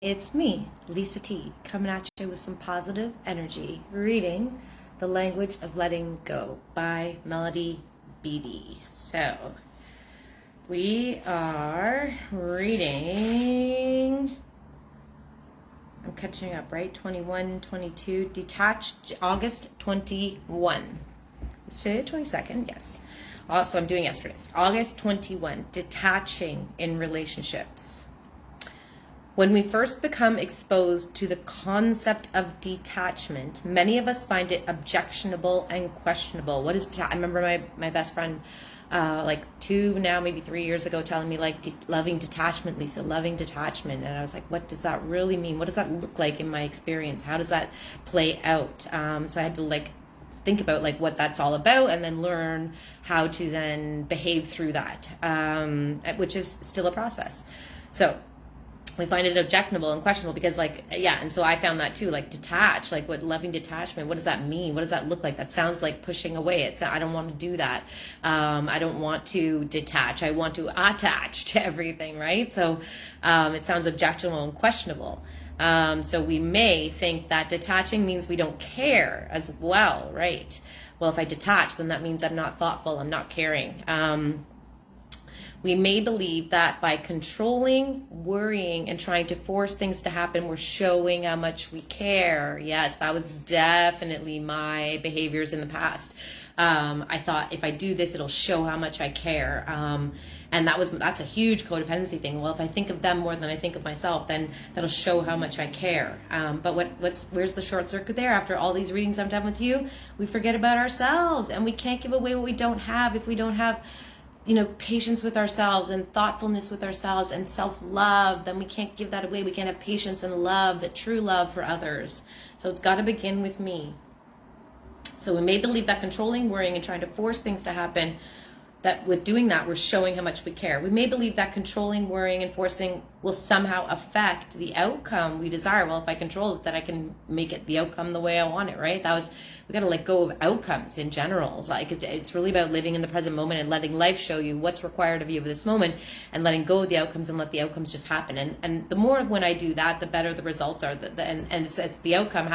It's me, Lisa T, coming at you with some positive energy, reading The Language of Letting Go by Melody Beattie. So, we are reading, I'm catching up, right? 21, 22, detached, August 21. It's today the 22nd, yes. Also, I'm doing yesterday's. August 21, detaching in relationships. When we first become exposed to the concept of detachment, many of us find it objectionable and questionable. What is I remember my best friend, like 2, now maybe 3 years ago, telling me like loving detachment, Lisa, loving detachment, and I was like, what does that really mean? What does that look like in my experience? How does that play out? So I had to like think about like what that's all about, and then learn how to then behave through that, which is still a process. So we find it objectionable and questionable because and so I found that too, like detach, like what loving detachment, what does that mean? What does that look like? That sounds like pushing away. I don't want to do that. I don't want to detach. I want to attach to everything, right? So it sounds objectionable and questionable. So we may think that detaching means we don't care as well, right? Well, if I detach, then that means I'm not thoughtful, I'm not caring. We may believe that by controlling, worrying, and trying to force things to happen, we're showing how much we care. Yes, that was definitely my behaviors in the past. I thought if I do this, it'll show how much I care. And that's a huge codependency thing. Well, if I think of them more than I think of myself, then that'll show how much I care. But where's the short circuit there? After all these readings I've done with you, we forget about ourselves, and we can't give away what we don't have if we don't have patience with ourselves and thoughtfulness with ourselves and self-love. Then we can't give that away. We can't have patience and love, true love for others. So it's got to begin with me. So we may believe that controlling, worrying, and trying to force things to happen, that with doing that, we're showing how much we care. We may believe that controlling, worrying, and forcing will somehow affect the outcome we desire. Well, if I control it, then I can make it the outcome the way I want it, right? We got to let go of outcomes in general. It's really about living in the present moment and letting life show you what's required of you of this moment, and letting go of the outcomes and let the outcomes just happen. And the more when I do that, the better the results are. And it's the outcome.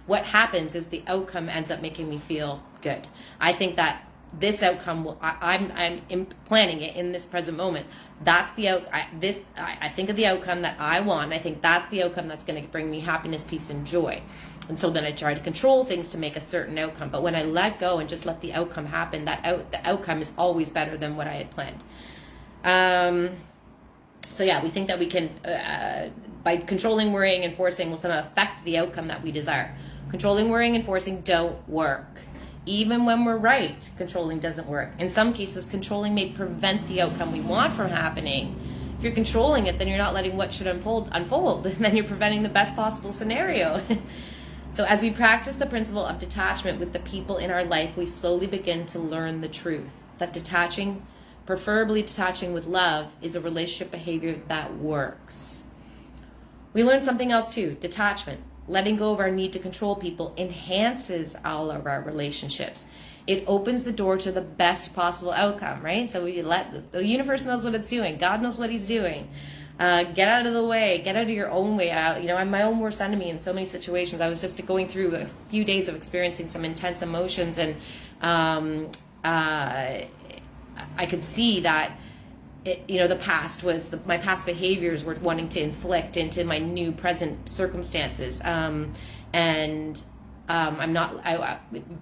What happens is the outcome ends up making me feel good. I think that this outcome I'm planning it in this present moment. That's the I think of the outcome that I want. I think that's the outcome that's going to bring me happiness, peace, and joy. And so then I try to control things to make a certain outcome. But when I let go and just let the outcome happen, the outcome is always better than what I had planned. So yeah, we think that we can by controlling, worrying, and forcing will somehow affect the outcome that we desire. Controlling, worrying, and forcing don't work. Even when we're right, controlling doesn't work. In some cases, controlling may prevent the outcome we want from happening. If you're controlling it, then you're not letting what should unfold, and then you're preventing the best possible scenario. So as we practice the principle of detachment with the people in our life, we slowly begin to learn the truth that detaching, preferably detaching with love, is a relationship behavior that works. We learn something else too, detachment. Letting go of our need to control people enhances all of our relationships. It opens the door to the best possible outcome, right? So we let the universe knows what it's doing. God knows what he's doing. Get out of the way. Get out of your own way out. I'm my own worst enemy in so many situations. I was just going through a few days of experiencing some intense emotions, and I could see that the past was my past behaviors were wanting to inflict into my new present circumstances.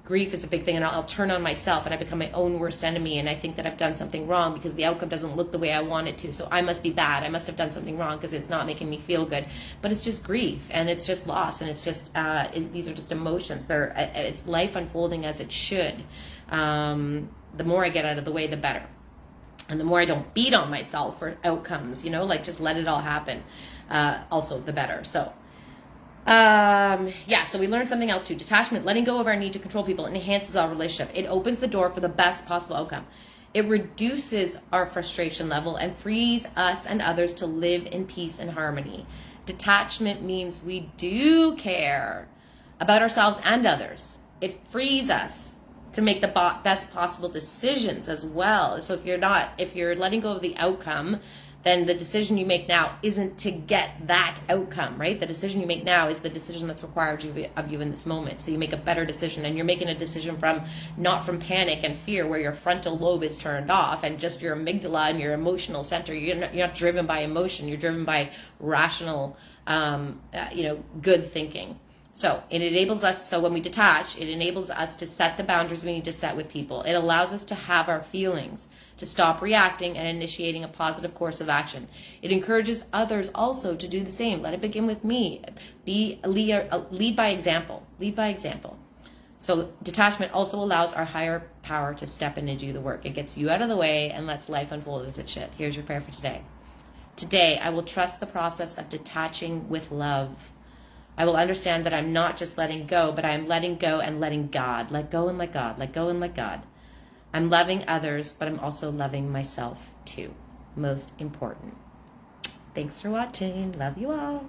Grief is a big thing, and I'll turn on myself, and I become my own worst enemy, and I think that I've done something wrong because the outcome doesn't look the way I want it to. So I must be bad. I must have done something wrong because it's not making me feel good. But it's just grief, and it's just loss, and it's just these are just emotions. It's life unfolding as it should. The more I get out of the way, the better. And the more I don't beat on myself for outcomes, just let it all happen, also the better. So, so we learned something else too. Detachment, letting go of our need to control people, enhances our relationship. It opens the door for the best possible outcome. It reduces our frustration level and frees us and others to live in peace and harmony. Detachment means we do care about ourselves and others. It frees us to make the best possible decisions as well. So if you're letting go of the outcome, then the decision you make now isn't to get that outcome, right? The decision you make now is the decision that's required of you in this moment. So you make a better decision, and you're making a decision from not from panic and fear where your frontal lobe is turned off and just your amygdala and your emotional center. You're not driven by emotion. You're driven by rational, good thinking. So it enables us, so when we detach, it enables us to set the boundaries we need to set with people. It allows us to have our feelings, to stop reacting and initiating a positive course of action. It encourages others also to do the same. Let it begin with me. Lead by example. Lead by example. So detachment also allows our higher power to step in and do the work. It gets you out of the way and lets life unfold as it should. Here's your prayer for today. Today, I will trust the process of detaching with love. I will understand that I'm not just letting go, but I am letting go and letting God. Let go and let God. Let go and let God. I'm loving others, but I'm also loving myself too. Most important. Thanks for watching. Love you all.